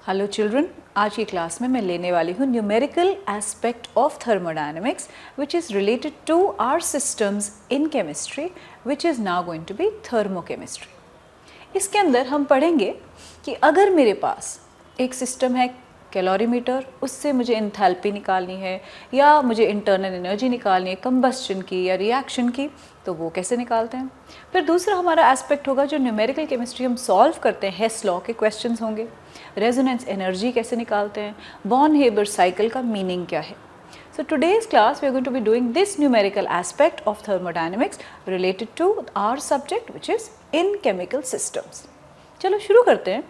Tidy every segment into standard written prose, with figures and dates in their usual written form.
Hello children, आज की class में मैं लेने वाली हूँ numerical aspect of thermodynamics which is related to our systems in chemistry which is now going to be thermochemistry. इसके अंदर हम पढ़ेंगे कि अगर मेरे पास एक सिस्टम है कैलोरीमीटर, उससे मुझे एंथैल्पी निकालनी है या मुझे इंटरनल एनर्जी निकालनी है कंबस्शन की या रिएक्शन की, तो वो कैसे निकालते हैं। फिर दूसरा हमारा एस्पेक्ट होगा जो न्यूमेरिकल केमिस्ट्री हम सॉल्व करते हैं, हेस लॉ के क्वेश्चंस होंगे। रेजोनेंस एनर्जी कैसे निकालते हैं, बॉर्न हेबर साइकिल का मीनिंग क्या है। So today's class we are going to be doing this numerical aspect of thermodynamics related to our subject which is in chemical systems. चलो शुरू करते हैं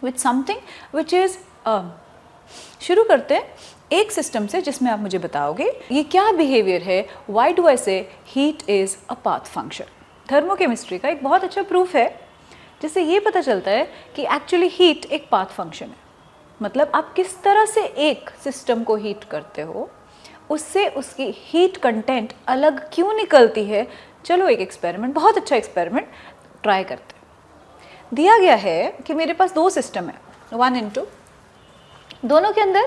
with something which is शुरू करते हैं एक सिस्टम से जिसमें आप मुझे बताओगे ये क्या बिहेवियर है, why do I say heat is a path function। Thermochemistry का एक बहुत अच्छा प्रूफ है जिससे ये पता चलता है कि एक्चुअली हीट एक पाथ फंक्शन है। मतलब आप किस तरह से एक सिस्टम को हीट करते हो उससे उसकी हीट कंटेंट अलग क्यों निकलती है। चलो एक एक्सपेरिमेंट, बहुत अच्छा एक्सपेरिमेंट ट्राई करते हैं। दिया गया है कि मेरे पास दो सिस्टम है 1:2, दोनों के अंदर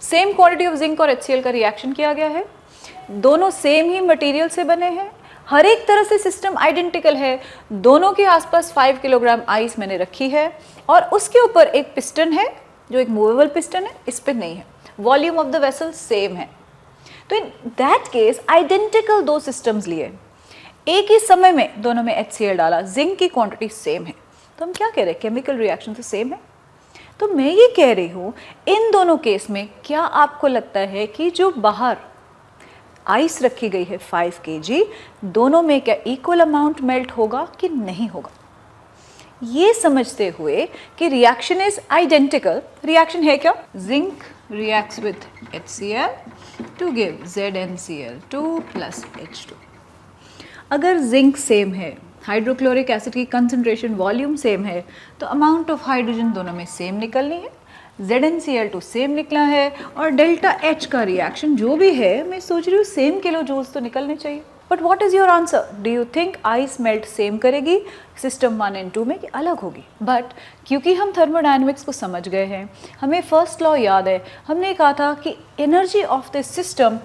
सेम क्वांटिटी ऑफ जिंक और HCl का रिएक्शन किया गया है, दोनों सेम ही मटेरियल से बने हैं, हर एक तरह से सिस्टम आइडेंटिकल है, दोनों के आसपास 5 किलोग्राम आइस मैंने रखी है और उसके ऊपर एक पिस्टन है जो एक मूवेबल पिस्टन है, इस पर नहीं है, volume of the vessel same है। तो इन दैट केस आइडेंटिकल दो सिस्टम्स लिए, एक ही समय में दोनों में HCl डाला, जिंक की क्वांटिटी सेम है, तो हम क्या कह रहे हैं, केमिकल रिएक्शन तो सेम है। तो मैं ये कह रही हूँ इन दोनों केस में क्या आपको लगता है कि जो बाहर आइस रखी गई है 5 kg, दोनों में क्या इक्वल अमाउंट मेल्ट होगा कि नहीं होगा। ये समझते हुए कि रिएक्शन इज आइडेंटिकल, रिएक्शन है क्या, zinc reacts with HCl to give ZnCl2 + H2। अगर जिंक सेम है, हाइड्रोक्लोरिक एसिड की कंसंट्रेशन वॉल्यूम सेम है, तो अमाउंट ऑफ हाइड्रोजन दोनों में सेम निकलनी है, ZnCl2 सेम निकला है और डेल्टा H का रिएक्शन जो भी है मैं सोच रही हूँ सेम किलो जूल्स तो निकलने चाहिए। But what is your answer, do you think ice melt same करेगी सिस्टम 1 और 2 में कि अलग होगी। बट क्योंकि हम थर्मोडायनेमिक्स को समझ गए हैं, हमें फर्स्ट लॉ याद है, हमने कहा था कि एनर्जी ऑफ दिस सिस्टम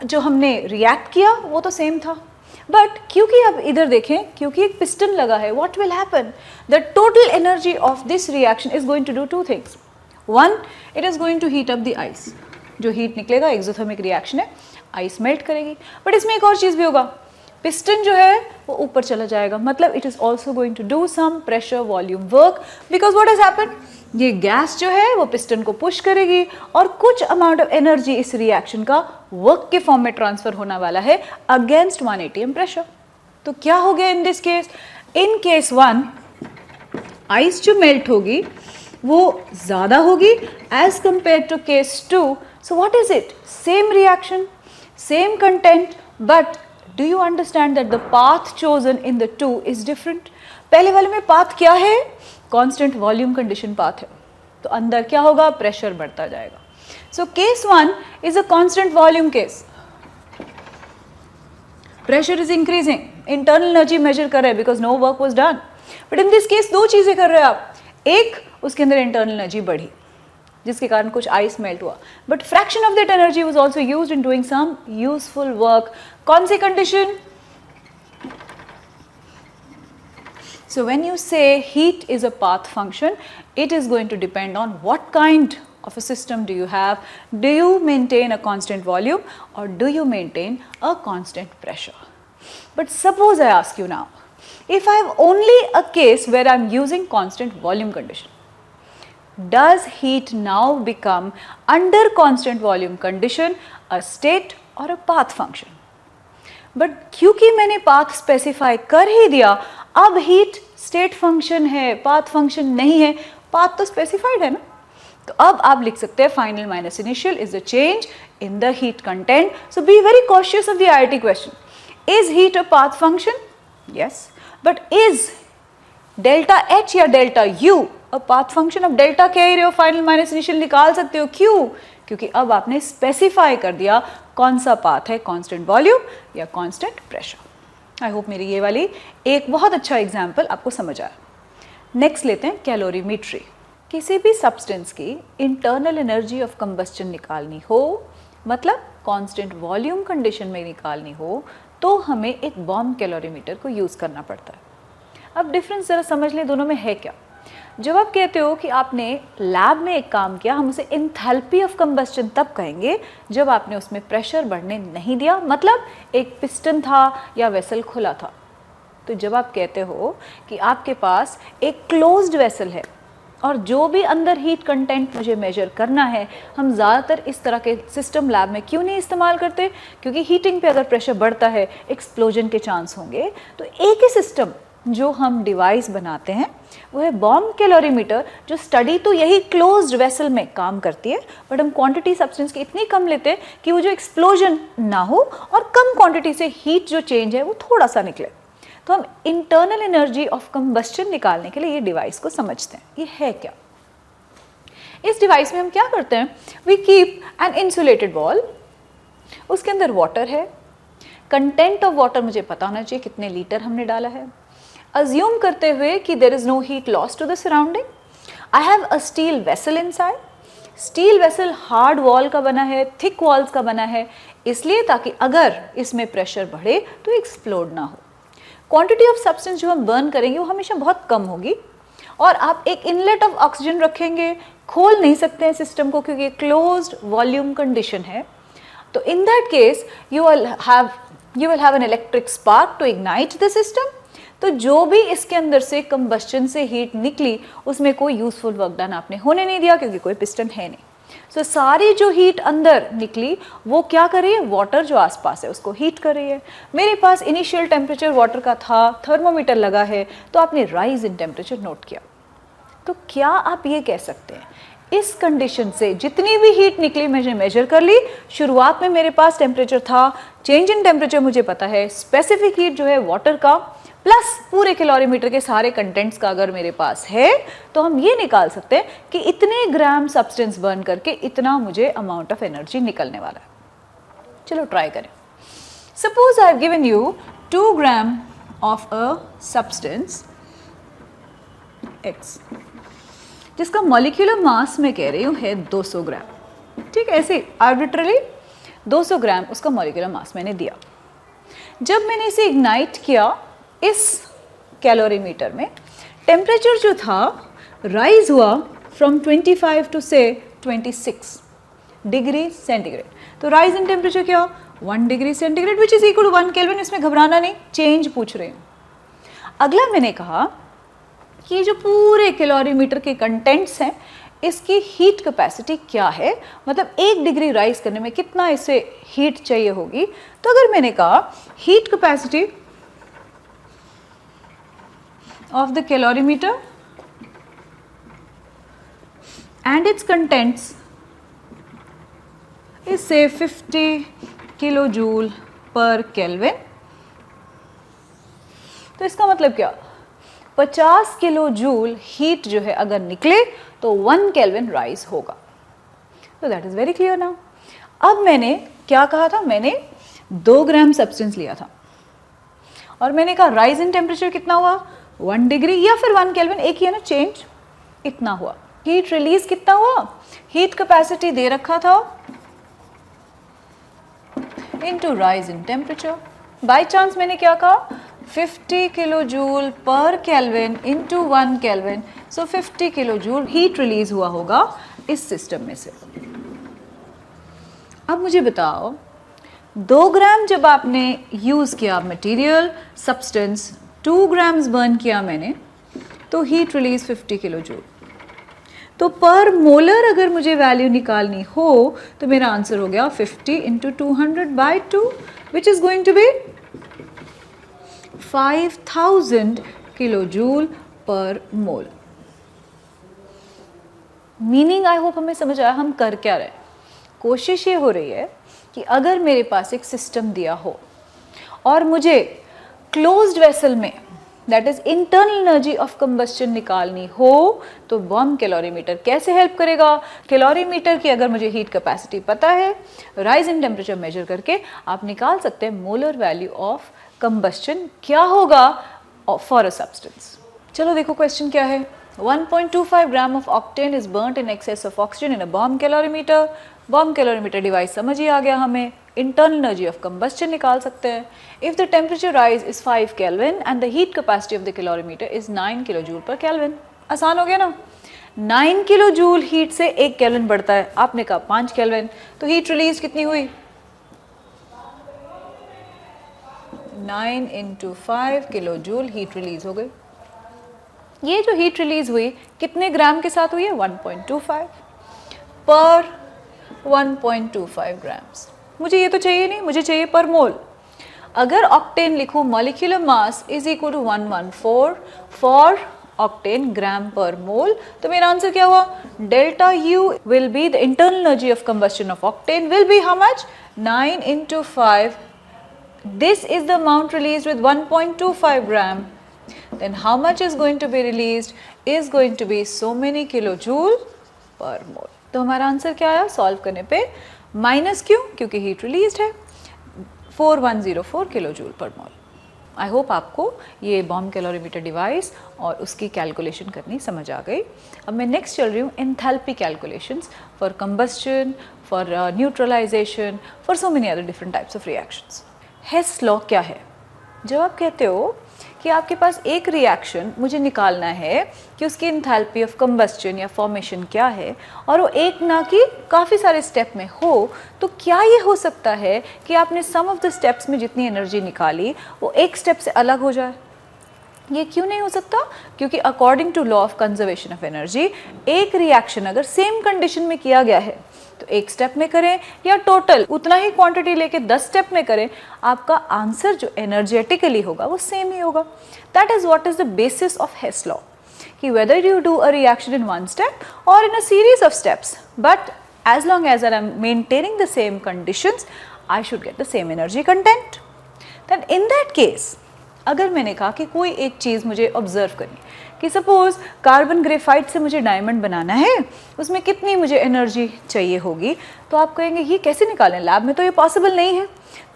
जो हमने रिएक्ट किया वो तो सेम था। बट क्योंकि अब इधर देखें, क्योंकि एक पिस्टन लगा है, what will happen, the total energy of this reaction is going to do 2 things. 1, it is going to heat up the ice, जो हीट निकलेगा एक्सोथर्मिक रिएक्शन है, आइस मेल्ट करेगी। बट इसमें एक और चीज भी होगा, पिस्टन जो है वो ऊपर चला जाएगा, मतलब it is also going to do some pressure volume work, because what has happened, ये गैस जो है वो पिस्टन को पुश करेगी और कुछ अमाउंट ऑफ एनर्जी इस रिएक्शन का वर्क के फॉर्म में ट्रांसफर होने वाला है अगेंस्ट 1 atm प्रेशर। तो क्या हो गया in this case, in case 1 ice जो मेल्ट होगी वो ज्यादा होगी as compare to case 2। So what is it, same reaction, same content, but do you understand that the path chosen in the 2 is different. पहले वाले में path क्या है, कांस्टेंट वॉल्यूम कंडीशन पाथ है, तो अंदर क्या होगा, प्रेशर बढ़ता जाएगा। So case 1 is a constant volume case, pressure is increasing, internal energy measure कर रहे हैं because no work was done. But in this case दो चीजें कर रहे हैं आप, एक उसके अंदर इंटरनल एनर्जी बढ़ी जिसके कारण कुछ आइस मेल्ट हुआ, but fraction of that energy was also used in doing some useful work. कौन सी condition, so when you say heat is a path function, it is going to depend on what kind of a system do you have, do you maintain a constant volume or do you maintain a constant pressure. But suppose I ask you now, if I have only a case where I am using constant volume condition, does heat now become under constant volume condition a state or a path function? But क्योंकि मैंने path specify कर ही दिया, अब heat state function है, path function नहीं है, path तो specified है ना। तो अब आप लिख सकते हैं final minus initial is the change in the heat content. So be very cautious of the IIT question, is heat a path function, yes, but is delta H या delta U a path function. अब delta कह ही रहे हो, final minus initial निकाल सकते हो, क्यों, क्योंकि अब आपने स्पेसिफाई कर दिया कौन सा पाथ है, कांस्टेंट वॉल्यूम या कांस्टेंट प्रेशर। आई होप मेरी ये वाली एक बहुत अच्छा एग्जांपल आपको समझ आया। नेक्स्ट लेते हैं कैलोरीमेट्री। किसी भी सब्सटेंस की इंटरनल एनर्जी ऑफ कंबस्चन निकालनी हो, मतलब कांस्टेंट वॉल्यूम कंडीशन में निकालनी हो, तो हमें एक बॉम्ब कैलोरीमीटर को यूज़ करना पड़ता है। अब डिफरेंस ज़रा समझ लें दोनों में है क्या। जब आप कहते हो कि आपने लैब में एक काम किया, हम उसे एंथैल्पी ऑफ कंबस्चन तब कहेंगे जब आपने उसमें प्रेशर बढ़ने नहीं दिया, मतलब एक पिस्टन था या वेसल खुला था। तो जब आप कहते हो कि आपके पास एक क्लोज्ड वेसल है और जो भी अंदर हीट कंटेंट मुझे मेजर करना है, हम ज़्यादातर इस तरह के सिस्टम लैब में क्यों नहीं इस्तेमाल करते, क्योंकि हीटिंग पे अगर प्रेशर बढ़ता है एक्सप्लोजन के चांस होंगे। तो एक ही सिस्टम जो हम डिवाइस बनाते हैं वो है बॉम्ब कैलोरीमीटर, जो स्टडी तो यही क्लोज्ड वेसल में काम करती है, बट हम क्वांटिटी सब्सटेंस की इतनी कम लेते हैं कि वो जो एक्सप्लोजन ना हो और कम क्वांटिटी से हीट जो चेंज है वो थोड़ा सा निकले। तो हम इंटरनल एनर्जी ऑफ कंबस्चन निकालने के लिए ये डिवाइस को समझते हैं। ये है क्या? इस डिवाइस में हम क्या करते हैं, we keep an insulated ball, उसके अंदर वाटर है, कंटेंट ऑफ वाटर मुझे पता होना चाहिए कितने लीटर हमने डाला है, अज्यूम करते हुए कि there is no heat loss to the surrounding. I have a steel vessel inside. Steel vessel hard wall का बना है, थिक वॉल्स का बना है, इसलिए ताकि अगर इसमें प्रेशर बढ़े तो एक्सप्लोड ना हो। क्वांटिटी ऑफ सब्सटेंस जो हम बर्न करेंगे वो हमेशा बहुत कम होगी, और आप एक इनलेट ऑफ ऑक्सीजन रखेंगे, खोल नहीं सकते हैं सिस्टम को क्योंकि क्लोज्ड वॉल्यूम कंडीशन है। तो in that case you will have an electric spark to ignite the system. तो जो भी इसके अंदर से कंबस्चन से हीट निकली उसमें कोई यूजफुल वर्क डन आपने होने नहीं दिया क्योंकि कोई पिस्टन है नहीं। सो सारी जो हीट अंदर निकली वो क्या कर रही है, वाटर जो आसपास है उसको हीट कर रही है। मेरे पास इनिशियल टेम्परेचर वाटर का था, थर्मोमीटर लगा है, तो आपने राइज इन टेम्परेचर नोट किया। तो क्या आप ये कह सकते हैं इस कंडीशन से जितनी भी हीट निकली मैंने मेजर कर ली, शुरुआत में मेरे पास टेम्परेचर था, चेंज इन टेम्परेचर मुझे पता है, स्पेसिफिक हीट जो है वाटर का प्लस पूरे कैलोरीमीटर के सारे कंटेंट्स का अगर मेरे पास है, तो हम ये निकाल सकते हैं कि इतने ग्राम सब्सटेंस बर्न करके इतना मुझे अमाउंट ऑफ एनर्जी निकलने वाला है। चलो ट्राई करें। Suppose I have given you 2 gram of a substance x, जिसका मॉलिक्यूलर मास मैं कह रही हूँ है 200 ग्राम। ठीक है, ऐसे आर्बिट्रली 200 ग्राम उसका मॉलिक्यूलर मास मैंने दिया। जब मैंने इसे इग्नाइट किया इस कैलोरीमीटर में, टेम्परेचर जो था राइज हुआ फ्रॉम 25 टू से 26 डिग्री सेंटीग्रेड। तो राइज इन टेम्परेचर क्या, 1 degree centigrade which is equal to 1 kelvin. इसमें घबराना नहीं, चेंज पूछ रहे हैं। अगला मैंने कहा कि जो पूरे कैलोरीमीटर के कंटेंट्स हैं इसकी हीट कैपेसिटी क्या है, मतलब 1 डिग्री राइज करने में कितना इसे हीट चाहिए होगी। तो अगर मैंने कहा heat capacity of the calorimeter and its contents is say 50 kilojoule per Kelvin। तो इसका मतलब क्या, 50 किलो जूल हीट जो है अगर निकले तो 1 केल्विन राइज होगा। तो that is very clear now. अब मैंने क्या कहा था, मैंने 2 ग्राम सब्सटेंस लिया था और मैंने कहा राइज इन टेम्परेचर कितना हुआ, 1 डिग्री या फिर 1 केल्विन, एक ही है ना चेंज, इतना हुआ। हीट रिलीज कितना हुआ, हीट कैपेसिटी दे रखा था into rise in temperature. By chance मैंने क्या कहा, 50 kilo joule per kelvin into 1 kelvin, so 50 kilo joule heat release हुआ होगा इस सिस्टम में से। अब मुझे बताओ 2 ग्राम जब आपने यूज किया मटेरियल सब्सटेंस, 2 ग्राम्स बर्न किया मैंने, तो हीट रिलीज 50 किलो जूल। तो पर मोलर अगर मुझे वैल्यू निकालनी हो तो मेरा आंसर हो गया 50 into 200/2 which is going to be 5000 kilo joule per mole. Meaning I hope हमें समझ आया हम कर क्या रहे। कोशिश ये हो रही है कि अगर मेरे पास एक सिस्टम दिया हो और मुझे क्लोज्ड वेसल में that is internal energy of combustion निकालनी हो तो बॉम्ब कैलोरीमीटर कैसे हेल्प करेगा। कैलोरीमीटर की अगर मुझे हीट कैपेसिटी पता है, राइज इन टेम्परेचर मेजर करके आप निकाल सकते हैं मोलर वैल्यू ऑफ कंबस्चन क्या होगा फॉर अ सब्सटेंस। चलो देखो क्वेश्चन क्या है। 1.25 gram of octane is burnt in excess of oxygen in a bomb calorimeter. Bomb calorimeter device समझ ही आ गया हमें. इंटरनल एनर्जी ऑफ कंबस्शन निकाल सकते हैं. If the temperature rise is 5 kelvin and the heat capacity of the calorimeter is 9 kilo joule per kelvin. आसान हो गया ना. 9 किलो जूल हीट से 1 केल्विन बढ़ता है. आपने कहा 5 केल्विन, तो हीट रिलीज कितनी हुई? 9 × 5 किलो जूल हीट रिलीज हो गई. ये जो हीट रिलीज हुई कितने ग्राम के साथ हुई है? 1.25 पर 1.25 ग्राम्स. मुझे ये तो चाहिए नहीं, मुझे चाहिए पर मोल. अगर ऑक्टेन लिखूं molecular mass is equal to 114 for octane gram per mole, तो मेरा आंसर क्या हुआ? Delta U will be the internal energy of combustion of octane will be how much? 9 × 5. This is the amount released with 1.25 gram. Then how much is going to be released? Is going to be so many kilojoule per mole. तो हमारा आंसर क्या आया solve करने पे? Minus क्यों? क्योंकि heat released है 4104 किलोजूल पर मोल. आई होप आपको ये बॉम्ब कैलोरीमीटर डिवाइस और उसकी कैलकुलेशन करनी समझ आ गई. अब मैं नेक्स्ट चल रही हूँ enthalpy calculations for combustion, for neutralization, for so many other different types of reactions. Hess law क्या है? जब आप कहते हो कि आपके पास एक रिएक्शन मुझे निकालना है कि उसकी एंथैल्पी ऑफ कंबस्शन या फॉर्मेशन क्या है और वो एक ना कि काफ़ी सारे स्टेप में हो, तो क्या ये हो सकता है कि आपने सम ऑफ द स्टेप्स में जितनी एनर्जी निकाली वो एक स्टेप से अलग हो जाए? ये क्यों नहीं हो सकता? क्योंकि according to law of conservation of energy एक रिएक्शन अगर सेम कंडीशन में किया गया है तो एक स्टेप में करें या टोटल उतना ही क्वांटिटी लेके 10 स्टेप में करें, आपका आंसर जो एनर्जेटिकली होगा वो सेम ही होगा. That is what is the basis of Hess law, कि whether you do a reaction in one step और in a series of steps, but as long as I am maintaining the same conditions, I should get the same energy content. Then in that case, अगर मैंने कहा कि कोई एक चीज़ मुझे observe करनी, कि सपोज कार्बन ग्रेफाइट से मुझे डायमंड बनाना है, उसमें कितनी मुझे एनर्जी चाहिए होगी, तो आप कहेंगे ये कैसे निकालें, लैब में तो ये पॉसिबल नहीं है.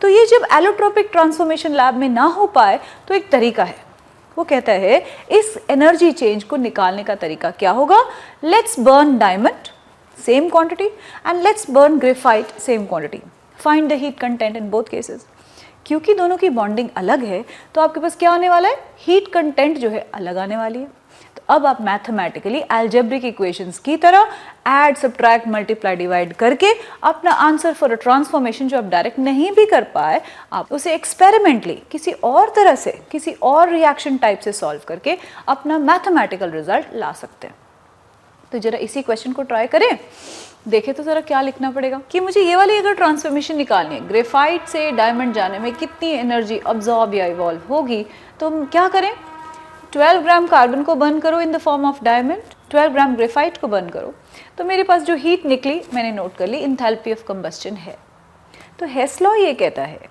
तो ये जब एलोट्रोपिक ट्रांसफॉर्मेशन लैब में ना हो पाए तो एक तरीका है, वो कहता है इस एनर्जी चेंज को निकालने का तरीका क्या होगा? Let's burn diamond same quantity and let's burn graphite same quantity, find the heat content in both cases. क्योंकि दोनों की बॉन्डिंग अलग है तो आपके पास क्या आने वाला है? हीट कंटेंट जो है अलग आने वाली है. तो अब आप मैथमेटिकली अलजेब्रिक इक्वेशंस की तरह ऐड, सब्ट्रैक्ट, मल्टीप्लाई, डिवाइड करके अपना आंसर फॉर अ ट्रांसफॉर्मेशन जो आप डायरेक्ट नहीं भी कर पाए, आप उसे एक्सपेरिमेंटली किसी और तरह से, किसी और रिएक्शन टाइप से सॉल्व करके अपना मैथमेटिकल रिजल्ट ला सकते हैं. तो जरा इसी क्वेश्चन को ट्राई करें. देखें तो ज़रा क्या लिखना पड़ेगा कि मुझे ये वाली अगर ट्रांसफॉर्मेशन निकालनी है, ग्रेफाइट से डायमंड जाने में कितनी एनर्जी अब्जॉर्ब या इवॉल्व होगी, तो हम क्या करें? 12 ग्राम कार्बन को बर्न करो in the form of diamond, 12 gram graphite को बर्न करो, तो मेरे पास जो हीट निकली मैंने नोट कर ली, एंथैल्पी ऑफ कंबस्शन है. तो हेस लॉ ये कहता है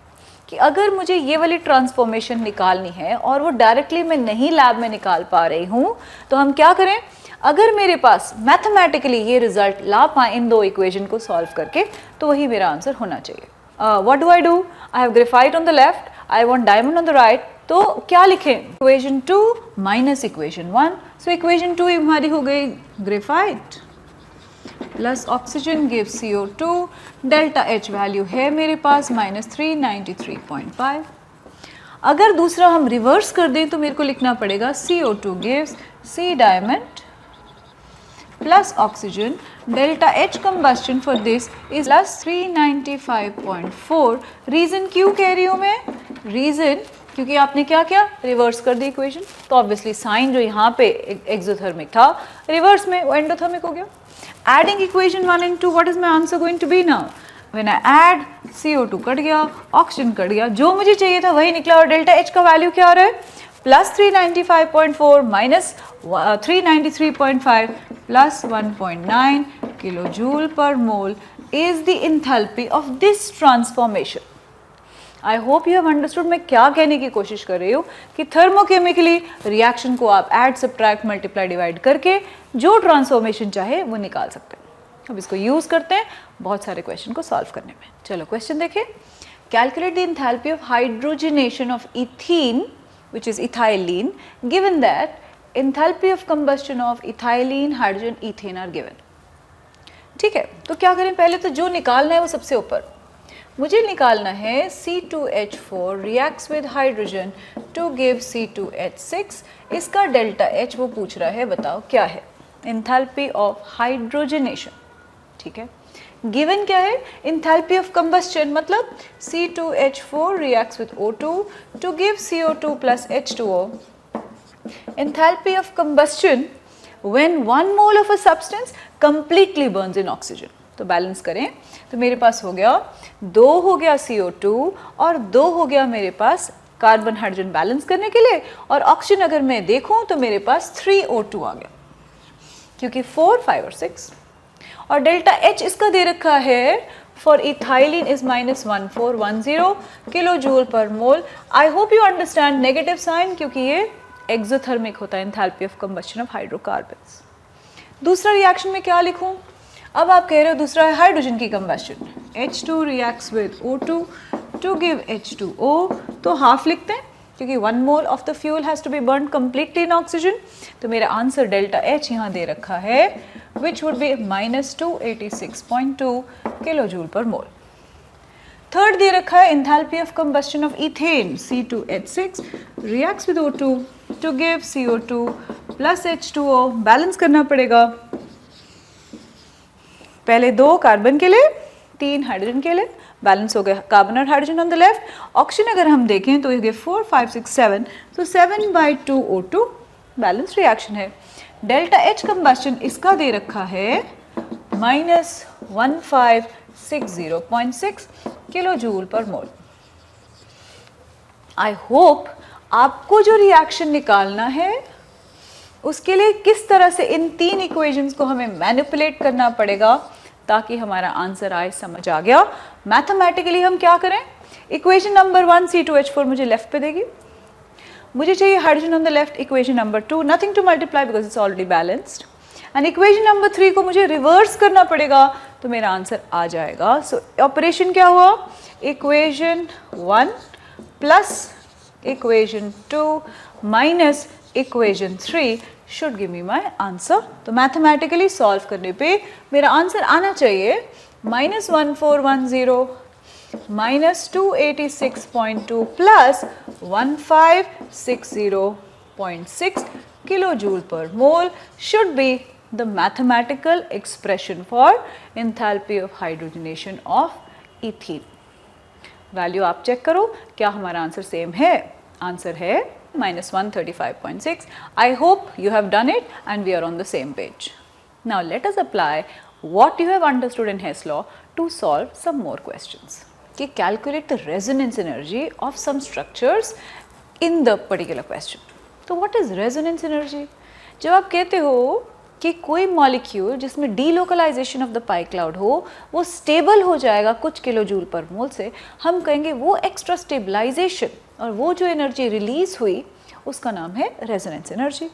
कि अगर मुझे ये वाली ट्रांसफॉर्मेशन निकालनी है और वो डायरेक्टली मैं नहीं लैब में निकाल पा रही हूँ, तो हम क्या करें? अगर मेरे पास मैथमेटिकली ये रिजल्ट ला पाए इन दो इक्वेशन को सॉल्व करके, तो वही मेरा आंसर होना चाहिए. What do I do? I have graphite on the left, I want diamond on the right, तो क्या लिखें? Equation 2 minus equation 1. So equation 2 हमारी हो गई graphite plus oxygen gives CO2, delta H value है मेरे पास -393.5. अगर दूसरा हम रिवर्स कर दें तो मेरे को लिखना पड़ेगा CO2 gives C diamond plus oxygen, delta H combustion for this is plus 395.4. Reason क्यों कह रही हूँ मैं? रीज़न क्योंकि आपने क्या किया? रिवर्स कर दी इक्वेशन, तो ऑब्वियसली साइन जो यहाँ पे एक्सोथर्मिक था रिवर्स में वो एंडोथर्मिक हो गया. Adding equation 1 and 2, what is my answer going to be now? When I add, CO2 cut गया, ऑक्सीजन कट गया, जो मुझे चाहिए था वही निकला. और डेल्टा H का वैल्यू क्या आ रहा है? प्लस 395.4 माइनस 393.5 प्लस 1.9 किलोजूल पर mole is the enthalpy of this transformation. I hope you have understood मैं क्या कहने की कोशिश कर रही हूँ कि थर्मोकेमिकली रिएक्शन को आप ऐड, सब्ट्रैक्ट, मल्टीप्लाई, डिवाइड करके जो ट्रांसफॉर्मेशन चाहे वो निकाल सकते हैं. अब इसको यूज़ करते हैं बहुत सारे क्वेश्चन को सॉल्व करने में. चलो क्वेश्चन देखें. Calculate the enthalpy of hydrogenation of ethene which is ethylene, given that enthalpy of combustion of ethylene, hydrogen, ethane are given. ठीक है, तो क्या करें, पहले तो जो निकालना है वो सबसे ऊपर मुझे निकालना है C2H4 reacts with hydrogen to give C2H6। इसका डेल्टा H वो पूछ रहा है, बताओ क्या है, एंथैल्पी ऑफ हाइड्रोजनेशन। ठीक है, गिवन क्या है, एंथैल्पी ऑफ कंबस्शन, मतलब C2H4 reacts with O2 to give CO2 plus H2O। Enthalpy of combustion when 1 mole of a substance completely burns in oxygen. तो बैलेंस करें तो मेरे पास हो गया 2 हो गया CO2 और 2 हो गया मेरे पास कार्बन हाइड्रोजन बैलेंस करने के लिए, और ऑक्सीजन अगर मैं देखूं तो मेरे पास 3O2 आ गया, क्योंकि 4, 5 और 6। और डेल्टा H इसका दे रखा है for ethylene is -1410 kilo joule per mole. I hope you understand negative sign, क्योंकि ये एक्सोथर्मिक होता है, enthalpy of combustion of hydrocarbons. दूसरा रिएक्शन में क्या लिखूं, अब आप कह रहे हो दूसरा है हाइड्रोजन की combustion, H2 reacts with O2 to give H2O, तो हाफ लिखते हैं क्योंकि 1 mole of the fuel has to be burn completely in oxygen. तो मेरा आंसर डेल्टा H यहाँ दे रखा है, which would be -286.2 kilo joule per mole. Third दे रखा है enthalpy of combustion of ethane, C2H6 reacts with O2 to give CO2 plus H2O। Balance करना पड़ेगा, पहले 2 कार्बन के लिए 3 हाइड्रोजन के लिए, बैलेंस हो गया कार्बन और hydrogen on the left. Oxygen अगर हम देखें तो ये 4, 5, 6, 7, तो 7/2 O2 बैलेंस रिएक्शन है। डेल्टा H कंबस्शन इसका दे रखा है -1560.6 kilo joule per mole. I hope आपको जो रिएक्शन निकालना है उसके लिए किस तरह से इन 3 इक्वेशंस को हमें मैनिपुलेट करना पड़ेगा ताकि हमारा आंसर आए, समझ आ गया। मैथमेटिकली हम क्या करें, इक्वेशन नंबर 1 C2H4 मुझे लेफ्ट पे देगी, मुझे चाहिए hydrogen on the left, equation number 2 nothing to multiply because it's already balanced, and equation number 3 को मुझे रिवर्स करना पड़ेगा, तो मेरा आंसर आ जाएगा। सो ऑपरेशन क्या हुआ, equation 1 plus equation 2 minus equation 3 should give me my answer। तो मैथमेटिकली सॉल्व करने पे मेरा आंसर आना चाहिए -1410 -286.2 plus 1560.6 kilo joule per mole should be the mathematical expression for enthalpy of hydrogenation of ethene। Value आप check करो, क्या हमारा आंसर सेम है, आंसर है -135.6। I hope you have done it and we are on the same page. Now let us apply what you have understood in Hess law to solve some more questions. कि calculate the resonance energy of some structures in the particular question. तो what is resonance energy? जब आप कहते हो कि कोई molecule जिसमें delocalization of the pi cloud हो वो स्टेबल हो जाएगा कुछ किलो जूल पर मोल से, हम कहेंगे वो एक्स्ट्रा स्टेबलाइजेशन और वो जो एनर्जी रिलीज हुई उसका नाम है रेजोनेंस एनर्जी।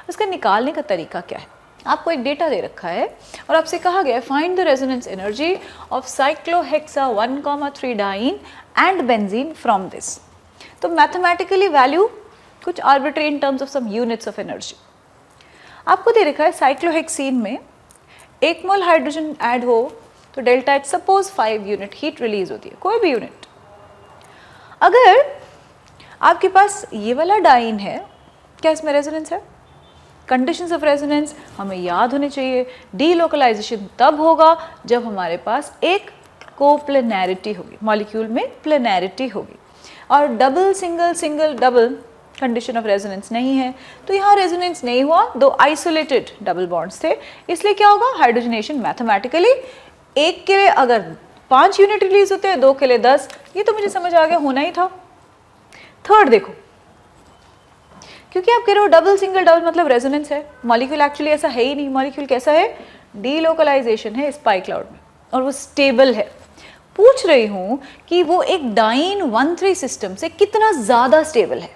उसका निकालने का तरीका क्या है, आपको एक डेटा दे रखा है और आपसे कहा गया है find the resonance energy of cyclohexa 1,3 diene and benzene from this. तो मैथमेटिकली वैल्यू कुछ arbitrary in terms of some units of energy आपको दे रखा है। साइक्लोहेक्सीन में 1 मोल हाइड्रोजन ऐड हो तो delta H suppose 5 unit heat release होती है, कोई भी यूनिट। अगर आपके पास ये वाला डाइन है, क्या इसमें रेजोनेंस है? कंडीशंस ऑफ रेजोनेंस हमें याद होने चाहिए। डीलोकलाइजेशन तब होगा जब हमारे पास एक कोप्लेनैरिटी होगी, मॉलिक्यूल में प्लेनैरिटी होगी, और double single single double condition of resonance नहीं है। तो यहाँ रेजोनेंस नहीं हुआ, 2 आइसोलेटेड डबल बॉन्ड्स थे, इसलिए क्या होगा हाइड्रोजनेशन मैथमेटिकली एक के लिए अगर 5 यूनिट रिलीज होते हैं, 2 के लिए 10, ये तो मुझे समझ आ गया, होना ही था। थर्ड देखो, क्योंकि आप कह रहे हो डबल सिंगल डबल मतलब रेजोनेंस है, मॉलिक्यूल एक्चुअली ऐसा है ही नहीं। मॉलिक्यूल कैसा है? डीलोकलाइजेशन है स्पाई क्लाउड में और वो स्टेबल है। पूछ रही हूँ कि वो एक डाइन 1,3 सिस्टम से कितना ज़्यादा स्टेबल है।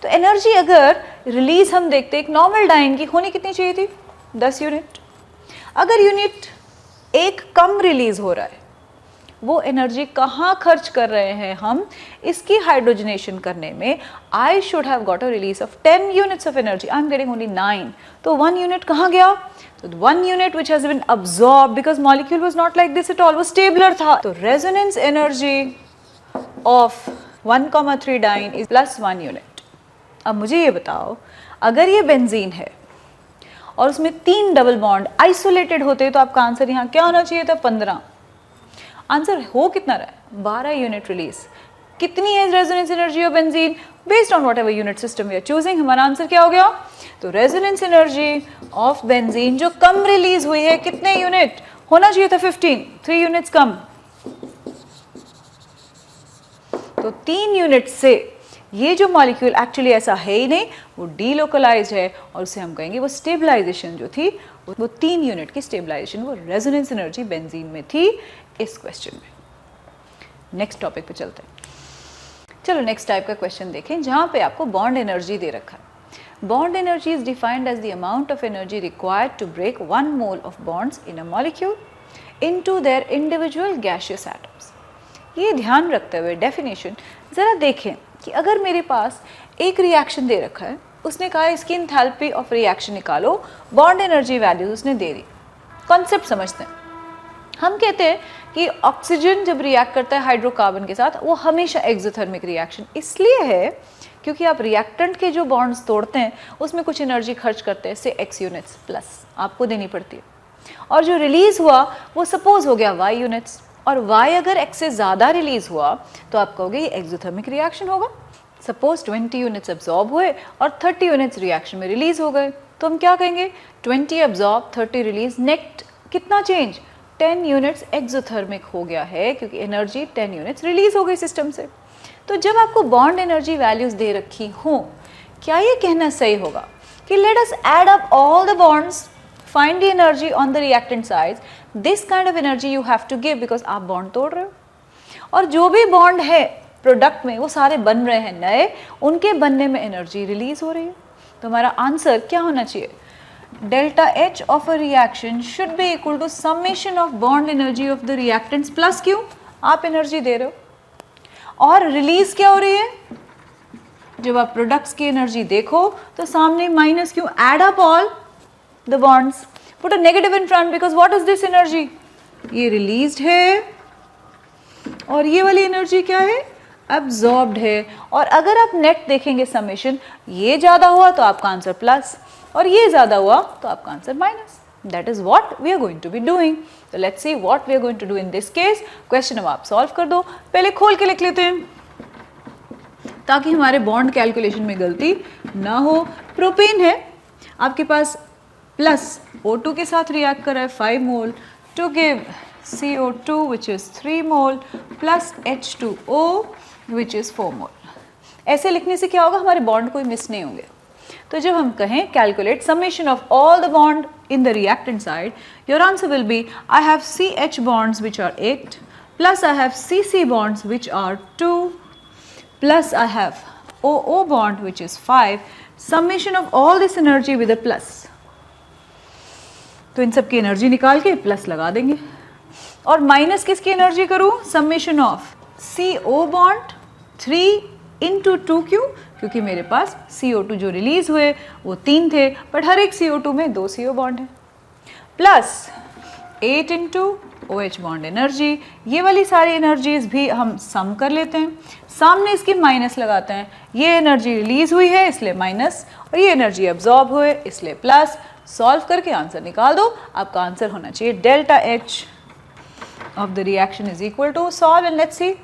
तो एनर्जी अगर रिलीज हम देखते एक नॉर्मल डाइन की होनी कितनी चाहिए थी? 10 यूनिट। अगर यूनिट एक कम रिलीज हो रहा है, वो एनर्जी कहाँ खर्च कर रहे हैं हम इसकी हाइड्रोजनेशन करने में, I should have got a release of 10 units of energy, I am getting only 9, तो 1 यूनिट कहाँ गया? तो 1 unit which has been absorb because molecule was not like this at all, वो स्टेबलर था, तो resonance energy of 1,3 diene is +1 unit. अब मुझे ये बताओ, अगर ये बेंजीन है और उसमें 3 डबल बॉन्ड आइसोलेटेड होते तो आपका आंसर यहाँ क्या होना चाहिए था? 15। आंसर हो कितना रहा है? 12 यूनिट रिलीज। कितनी है resonance energy of benzene? Based on whatever unit system we are choosing, हमारा आंसर क्या हो गया? तो रेजोनेंस एनर्जी ऑफ बेंजीन जो कम रिलीज हुई है, कितने यूनिट होना चाहिए था? 15, 3 यूनिट्स कम, तो 3 यूनिट से ये जो मॉलिक्यूल एक्चुअली ऐसा है ही नहीं, वो डीलोकलाइज है और उसे हम कहेंगे वो स्टेबलाइजेशन जो थी वो 3 यूनिट की स्टेबलाइजेशन वो रेजोनेंस एनर्जी बेंजीन में थी इस क्वेश्चन में। नेक्स्ट टॉपिक पे चलते हैं। चलो नेक्स्ट टाइप का क्वेश्चन देखें जहाँ पे आपको बॉन्ड एनर्जी दे रखा है। Bond energy is defined as the amount of energy required to break 1 mole of bonds in a molecule into their individual gaseous atoms. ये ध्यान रखते हुए डेफिनेशन ज़रा देखें कि अगर मेरे पास एक रिएक्शन दे रखा है, उसने कहा इसकी एंथैल्पी ऑफ रिएक्शन निकालो, बॉन्ड एनर्जी वैल्यूज उसने दे दी। कॉन्सेप्ट समझते हैं। हम कहते हैं कि ऑक्सीजन जब रिएक्ट करता है हाइड्रोकार्बन के साथ, वो हमेशा एक्सोथर्मिक रिएक्शन इसलिए है क्योंकि आप रिएक्टेंट के जो बॉन्ड्स तोड़ते हैं उसमें कुछ एनर्जी खर्च करते हैं, से x यूनिट्स प्लस आपको देनी पड़ती है, और जो रिलीज हुआ वो सपोज हो गया y यूनिट्स, और y अगर x से ज़्यादा रिलीज हुआ तो आप कहोगे ये एक्सोथर्मिक रिएक्शन होगा। सपोज 20 यूनिट्स एब्जॉर्ब हुए और 30 यूनिट्स रिएक्शन में रिलीज हो गए, तो हम क्या कहेंगे? 20 एब्जॉर्ब 30 रिलीज, नेट कितना चेंज? 10 यूनिट्स एक्सोथर्मिक हो गया है क्योंकि एनर्जी 10 यूनिट्स रिलीज हो गई सिस्टम से। तो जब आपको बॉन्ड एनर्जी वैल्यूज दे रखी हों, क्या ये कहना सही होगा कि let us add up all the bonds, find the energy on the reactant sides, this kind of energy you have to give because आप बॉन्ड तोड़ रहे हो, और जो भी बॉन्ड है प्रोडक्ट में वो सारे बन रहे हैं नए, उनके बनने में एनर्जी रिलीज हो रही है। तो हमारा आंसर क्या होना चाहिए? Delta H of a reaction should be equal to summation of bond energy of the reactants plus Q, आप एनर्जी दे रहे हो और रिलीज क्या हो रही है? जब आप प्रोडक्ट्स की एनर्जी देखो तो सामने minus Q, add up all the bonds, put a negative in front because what is this energy? ये released है और ये वाली एनर्जी क्या है? absorbed है। और अगर आप नेट देखेंगे समेशन, ये ज़्यादा हुआ तो आपका आंसर प्लस और ये ज़्यादा हुआ तो आपका answer minus. That is what we are going to be doing. So let's see what we are going to do in this case. Question अब आप सॉल्व कर दो, पहले खोल के लिख लेते हैं ताकि हमारे बॉन्ड कैलकुलेशन में गलती ना हो। प्रोपेन है आपके पास, प्लस O2 के साथ रिएक्ट कर रहा है 5 mole to give CO2 which is 3 mole plus H2O which is 4 mole. ऐसे लिखने से क्या होगा? हमारे बॉन्ड कोई मिस नहीं होंगे। तो जब हम कहें calculate summation of all the bond in the reactant side, your answer will be I have CH bonds which are 8 plus I have CC bonds which are 2 plus I have OO bond which is 5, summation of all this energy with a plus. तो इन सब की energy निकाल के plus लगा देंगे, और minus किसकी एनर्जी करूँ? Summation of CO bond 3 into 2 क्योंकि मेरे पास CO2 जो रिलीज हुए वो 3 थे, बट हर एक CO2 में 2 CO बॉन्ड है, plus 8 into OH bond energy. ये वाली सारी एनर्जीज भी हम सम कर लेते हैं, सामने इसके माइनस लगाते हैं। ये एनर्जी रिलीज हुई है इसलिए माइनस, और ये एनर्जी एब्जॉर्ब हुए इसलिए प्लस। सॉल्व करके आंसर निकाल दो, आपका आंसर होना चाहिए delta H of the reaction is equal to, solve and let's see,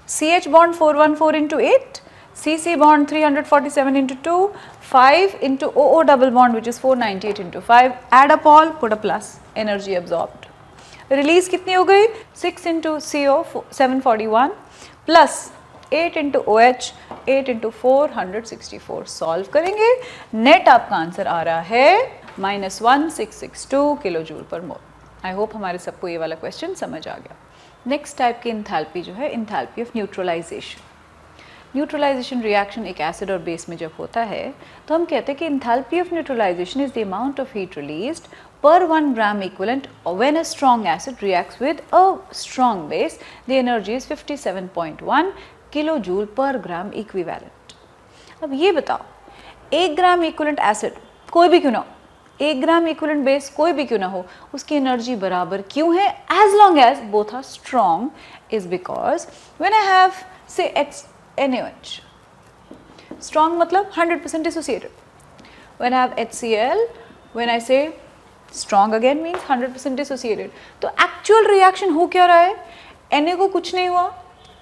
CH bond 414 into 8, CC bond 347 into 2, 5 into OO double bond which is 498 into 5, add up all, put a plus, energy absorbed. Release कितनी हो गई? 6 into CO 741 plus 8 into OH 8 into 464। Solve करेंगे, net आपका answer आ रहा है -1662 kilo joule per mole. I hope हमारे सबको ये वाला क्वेश्चन समझ आ गया। नेक्स्ट टाइप की इंथैल्पी जो है, enthalpy of neutralization. Neutralization reaction एक एसिड और बेस में जब होता है तो हम कहते हैं कि enthalpy of neutralization is the amount of heat released per 1 gram equivalent when a strong acid reacts with a strong base. The energy is 57.1 kilojoule per gram equivalent. अब ये बताओ 1 ग्राम इक्विवेलेंट एसिड कोई भी क्यों ना हो, 1 gram equivalent base कोई भी क्यों ना हो, उसकी एनर्जी बराबर क्यों है as long as both are strong is because when I have say NaOH, strong मतलब 100% dissociated. When I have HCl, when I say strong again means 100% dissociated. तो actual reaction हो क्या रहा है, Na को कुछ नहीं हुआ,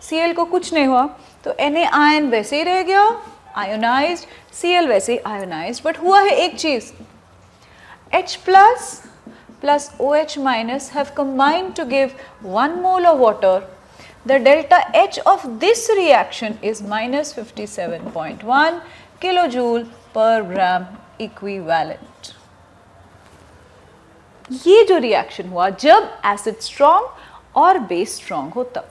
Cl को कुछ नहीं हुआ, तो Na आयन वैसे ही रह गया ionized, Cl वैसे ही ionized, but हुआ है एक चीज, H plus OH minus have combined to give 1 mole of water. The delta H of this reaction is minus 57.1 kilojoule per gram equivalent. ये जो रिएक्शन हुआ जब एसिड स्ट्रॉन्ग और बेस स्ट्रॉन्ग हो तब.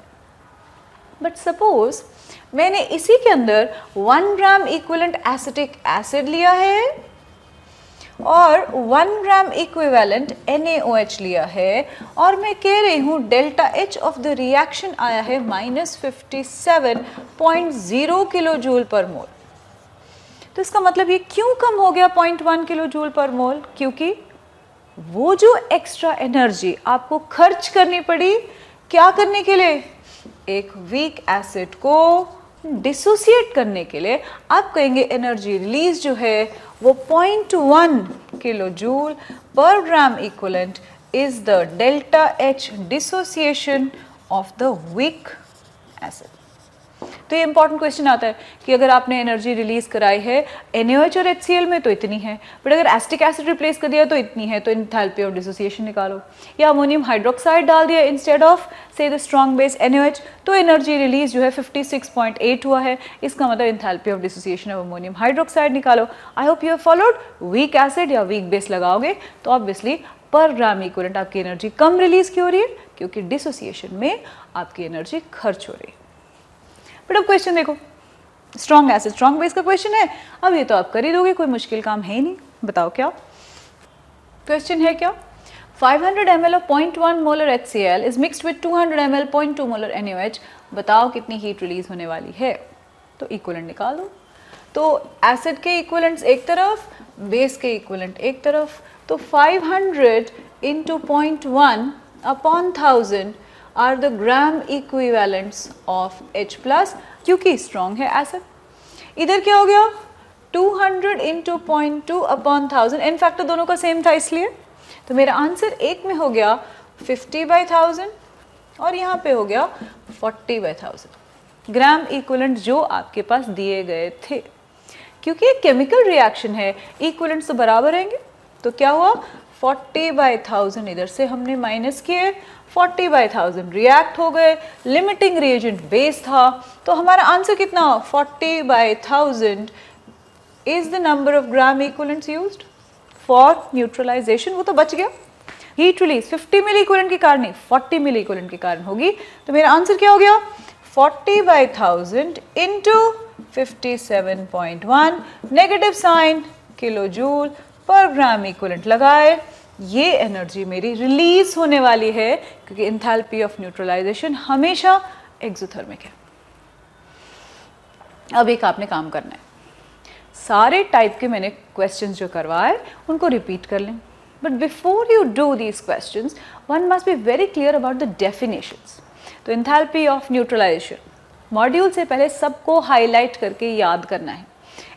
बट सपोज मैंने इसी के अंदर 1 ग्राम इक्विवेलेंट एसिटिक एसिड लिया है और 1 ग्राम इक्विवेलेंट NaOH लिया है और मैं कह रही हूँ delta H of the reaction आया है minus 57.0 kilo joule per mole. तो इसका मतलब ये क्यों कम हो गया 0.1 किलो जूल पर मोल, क्योंकि वो जो एक्स्ट्रा एनर्जी आपको खर्च करनी पड़ी क्या करने के लिए, एक वीक एसिड को डिसोसिएट करने के लिए, आप कहेंगे एनर्जी रिलीज जो है वो 0.1 kilo joule per gram equivalent is the delta H dissociation of the weak acid. तो ये इंपॉर्टेंट क्वेश्चन आता है कि अगर आपने एनर्जी रिलीज कराई है NaOH और HCl में तो इतनी है, बट अगर एसिटिक एसिड रिप्लेस कर दिया तो इतनी है, तो एंथैल्पी ऑफ डिसोसिएशन निकालो. या अमोनियम हाइड्रोक्साइड डाल दिया इंस्टेड ऑफ से द स्ट्रॉन्ग बेस NaOH, तो एनर्जी रिलीज जो है 56.8 हुआ है. इसका मतलब enthalpy of dissociation of ammonium hydroxide निकालो. I hope you have followed. Weak acid या वीक बेस लगाओगे तो ऑब्वियसली पर ग्राम इक्विवेलेंट आपकी एनर्जी कम रिलीज क्यों हो रही है, क्योंकि डिसोसिएशन में आपकी एनर्जी खर्च हो रही है. बट अब क्वेश्चन देखो, स्ट्रॉन्ग एसिड स्ट्रॉन्ग बेस का क्वेश्चन है. अब ये तो आप कर ही दोगे, कोई मुश्किल काम है ही नहीं. बताओ क्या क्वेश्चन है. क्या 500 ml of 0.1 molar HCl is mixed with 200 ml 0.2 molar NaOH. बताओ कितनी हीट रिलीज होने वाली है. तो इक्विवेलेंट निकाल दो. तो एसिड के इक्विवेलेंट्स एक तरफ, बेस के इक्विवेलेंट एक तरफ. तो 500 into 0.1 upon 1000 are the gram equivalents of H plus, क्योंकि स्ट्रॉन्ग है एसिड. इधर क्या हो गया 200 into 0.2 upon 1000. इनफैक्ट तो दोनों का सेम था, इसलिए तो मेरा आंसर एक में हो गया 50/1000 और यहाँ पे हो गया 40/1000 ग्राम इक्विवेलेंट जो आपके पास दिए गए थे. क्योंकि एक केमिकल रिएक्शन है, इक्विवेलेंट्स तो बराबर रहेंगे. तो क्या हुआ 40/1000 इधर से हमने माइनस किए, 40/1000 रिएक्ट हो गए. लिमिटिंग रिएजेंट बेस था, तो हमारा आंसर कितना 40/1000 is the number of gram equivalents used for neutralization. वो तो बच गया. हीट रिलीज 50 मिली इक्विवेलेंट के कारण नहीं, 40 मिली इक्विवेलेंट के कारण होगी. तो मेरा आंसर क्या हो गया 40/1000 into 57.1 negative sign kilo joule per gram equivalent लगाए. ये एनर्जी मेरी रिलीज होने वाली है, क्योंकि एंथैल्पी ऑफ न्यूट्रलाइजेशन हमेशा एक्सोथर्मिक है. अब एक आपने काम करना है, सारे टाइप के मैंने क्वेश्चंस जो करवाए उनको रिपीट कर लें. But before you do these questions one must be very clear about the definitions. तो एंथैल्पी ऑफ न्यूट्रलाइजेशन मॉड्यूल से पहले सबको हाईलाइट करके याद करना है.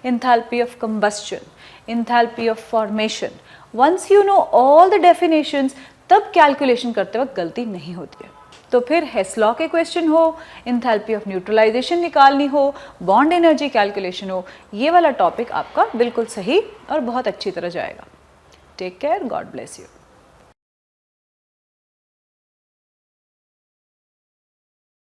Enthalpy of combustion, enthalpy of formation. Once you know all the definitions तब calculation करते वक्त गलती नहीं होती है. तो फिर हेस लॉ के क्वेश्चन हो, एंथैल्पी ऑफ न्यूट्रलाइजेशन निकालनी हो, बॉन्ड एनर्जी कैलकुलेशन हो, ये वाला टॉपिक आपका बिल्कुल सही और बहुत अच्छी तरह जाएगा. Take care, God bless you.